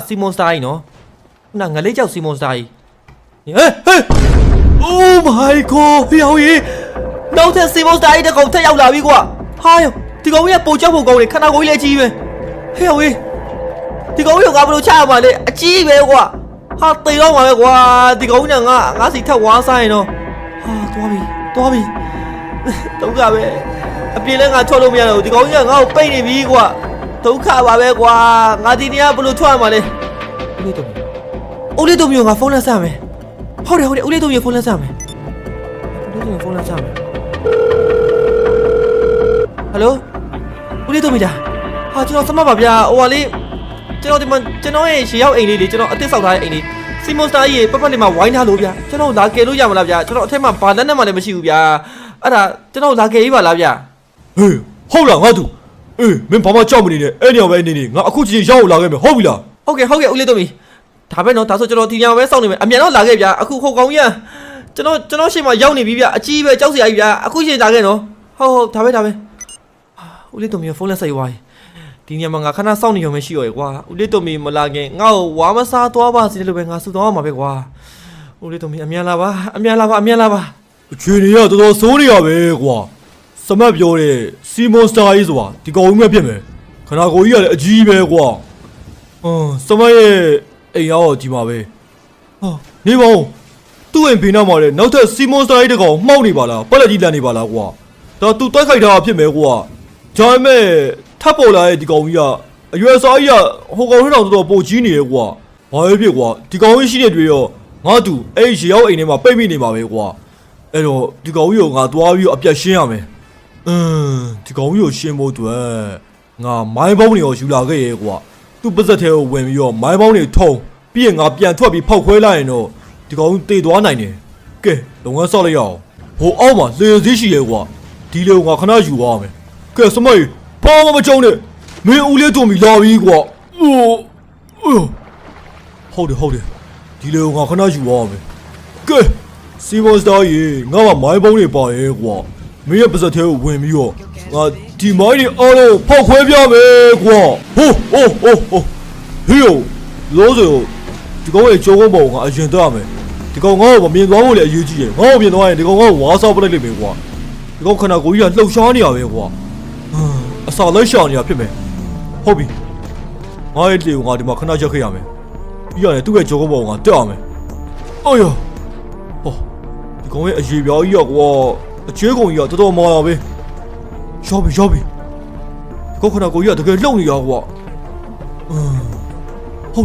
စီမွန်စတာကြီးနော်ခုနငလေးကြောက်စီမွန်စတာကြီးဟဲ့ Oh my god ဖျော်ကြီးနောက်ထပ်စီမွန်စတာကြီးတစ်ကောင်ထပ်ရောက်လာပြီကွာဟာယောဒီကောင်ကြီးကပိုကြောက်ဖို့ကောင်းတယ်ခန္ဓာကိုယ်ကြီးလည်းအကြီးပဲဖျော်ကြီးဒီကောင်ကြီးကဘယ်လိုချရမှာလဲအကြီးပဲကွာဟာတေတော့မှာပဲကွာဒီကောင်ကြီးကငါစီထက်ဝါဆိုင်နော်ဟာသွားပြီဒုက္ခပဲအပြင်လည်းငါထွက်လို့မရတော့ဒီကောင်ကြီးကငါ့ကိုပိတ်နေပြီကွာဒုက္ခပါပဲကွာငါဒီနေ့ကဘယ်လိုထွက်ရမှာလဲဦးလေးတို့မျိုးငါဖုန်းလက်ဆက်မယ်ဟုတ်တယ်ဦးလေးတို့မျိုးဖုန်းလက်ဆက်မယ်ဦးလေးတို့မျိုးဖုန်းလက်ဆက်မယ်ဟယ်လိုဦးလေးတို့မိသားဟာကျွန်တော်စမပါဗျာဟိုဟာလေးကျွန်တော်ဒီမှာကျွန်တော်ရဲ့ရှေ့ရောက်အိမ်လေးကျွန်တော်အစ်စ်ဆောက်ထားတဲ့အိမ်လေးစီမွန်စတာကြီးပတ်လေးမှာဝိုင်းထားလို့ဗျာကျွန်တော်လာကယ်လို့ရမလားဗျာကျွန်တော်အထက်မှာဘာလက်နဲ့မှလည်းမရှိဘူးဗျာအဲ့ဒါကျွန်တော်လာကယ်ရေးပါလားဗျာဟေးဟုတ်လားငါတို့အေးမင်းဘာမှကြောက်မနေနဲ့အဲ့ညောင်ပဲနေငါအခုချင်းရောက်လာခဲ့မယ်ဟုတ်ပြီလားဟုတ်ကဲ့ဦးလေးတို့မိဒါပဲနော်ဒါဆိုကျွန်တော်ဒီညမှာပဲစောင့်နေမယ်အမြန်တော့လာခဲ့ဗျာအခုခုကောင်ကြီးကကျွန်တော်ရှေ့မှာရောက်နေပြီဗျာအကြီးပဲကြောက်စရာကြီးဗျာအခုရှေ့လာခဲ့နော်ဟုတ်ဒါပဲဦးလေးတို့မိဖုန်းလက်ဆက်ရွားဒီညမှာငါခဏစောင့်နေရုံပဲရှိရောကွာဦးလေးတို့မိမလာခင်ငါ့ကိုဝါမစားသွားပါစေလို့ပဲငါဆူသွားမှာပဲကွာဦးလေးတို့မိအမြန်လာပါအခြေအနေကတော်တော်ဆိုးနေရပဲကွာစမတ်ပြောတဲ့စီမွန်စတာကြီးဆိုတာဒီကောင်ကြီးပဲဖြစ်မယ်ခနာကိုကြီးကလည်းအကြီးပဲကွာစမတ်ရဲ့အိမ်ရောက်ဒီမှာပဲဟာနေပါဦးသူ့အိမ်ဖေးနောက်မှာလည်းနောက်ထပ်စီမွန်စတာကြီးတကောင်မှောက်နေပါလားပလက်ကြီးလန်နေပါလားကွာဒါသူတိုက်ခိုက်တာဖြစ်မယ်ကွာဒါပေမဲ့ထပ်ပေါ်လာတဲ့ဒီကောင်ကြီးကအရွယ်စားကြီးကဟိုကောင်ထက်တော်တော်ပိုကြီးနေတယ်ကွာဘာပဲဖြစ်ကွာဒီကောင်ကြီးရှိနေတွေ့တော့ငါတူအဲ့ရေရောက်အိမ်ထဲမှာပိတ်မိနေပါပဲကွာအဲ့တော့ဒီကောင်ကြီးကိုငါသွားပြီးအပြတ်ရှင်းရမယ်ဒီကောင်ကြီးကိုရှင်းဖို့အတွက်ငါမိုင်းပေါင်းတွေရောယူလာခဲ့ရဲကွာသူ့ပါဇက်ထဲကိုဝင်ပြီးတော့မိုင်းပေါင်းတွေထုံပြီးရင်ငါပြန်ထွက်ပြီးဖောက်ခွဲလိုက်ရင်တော့ဒီကောင်ကြီးတေသွားနိုင်တယ်ကဲလုံငန်းဆောက်လိုက်ရအောင်ဟိုအောက်မှာလေစည်းရှိရဲကွာဒီလေကိုငါခဏယူသွားမယ်ကဲစမိုက်ဘာမှမကြုံနဲ့မင်းဦးလေးတို့မီလာပြီကွာဟုတ်တယ်ဒီလေကိုငါခဏယူသွားမယ်ကဲစီမွန်စတာကြီးငါကမိုင်းပေါင်းတွေပါရဲကွာမင်းရဲ့ပါဇက်ထဲကိုဝင်ပြီးတော့ငါဒီမိုင်းတွေအားလုံးဖောက်ခွဲပြမယ်ကွာဟိုဟေးလောစေဒီကောင်ရဲ့ကြိုးကုန်းပုံကအရင်တော့မယ်ဒီကောင်ငါ့ကိုမမြင်သွားဖို့လည်းအရေးကြီးတယ်ငါ့ကိုမြင်သွားရင်ဒီကောင်ကဝါဆောက်ပလိုက်လိမ့်မယ်ကွာဒီကောင်ခဏကိုကြီးကလှုပ်ရှားနေရပဲကွာအစာလိုက်ရှာနေတာဖြစ်မယ်ဟုတ်ပြီငါရဲ့လေကိုငါဒီမှာခဏချက်ခဲ့ရမယ်ပြီးရတယ်သူ့ရဲ့ကြိုးကုန်းပုံကတက်အောင်မယ်အော်ယောဒီကောင်ရဲ့အရေးပြောင်းကြီးကွာအချွေးကုန်ကြီးကတော်တော်မာတာပဲရောက်ပြီကိုခဏကိုကြီးကတကယ်လှုပ်နေရကွာ